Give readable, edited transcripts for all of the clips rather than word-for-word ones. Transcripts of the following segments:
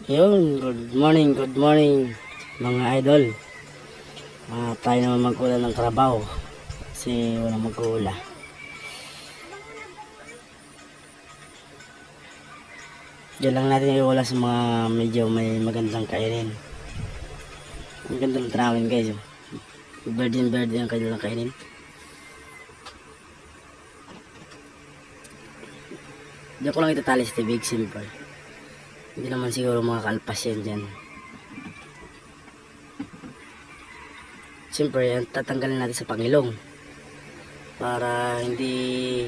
Yun, good morning mga idol. Tayo naman mag-ula ng trabaho kasi walang mag-uula. Diyan lang natin iwala sa mga medyo may magandang kainin. Magandang tanawin guys. Bird ang kanilang kainin. Diyan ko lang itatali sa tibig, simple. Hindi naman siguro mga kalpas yan dyan. Siyempre, tatanggalin natin sa pangilong para hindi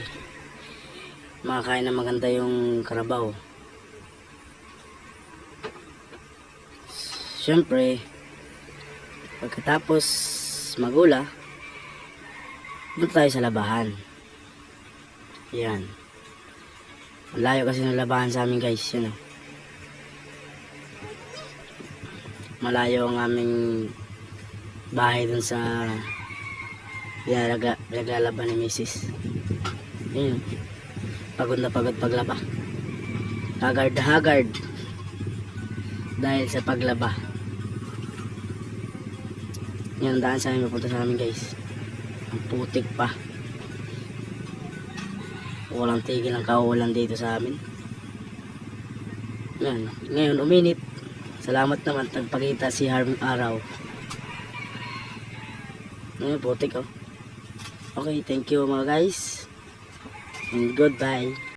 makakain na maganda yung karabaw. Siyempre, pagkatapos magula, punta tayo sa labahan. Yan. Malayo kasi ng labahan sa amin guys. Yan o. Malayo ang aming bahay dun sa naglalaban ni Mrs. Ayun. Pagod na pagod paglaba. Haggard na haggard dahil sa paglaba. Yan ang daan sa amin, mapunta sa amin guys. Ang putik pa. Walang tigil ang kauulan dito sa amin. Yan. Ngayon uminit. Salamat naman tagpakita si Harming Araw. Ngayon putik oh. Okay, thank you mga guys. And goodbye.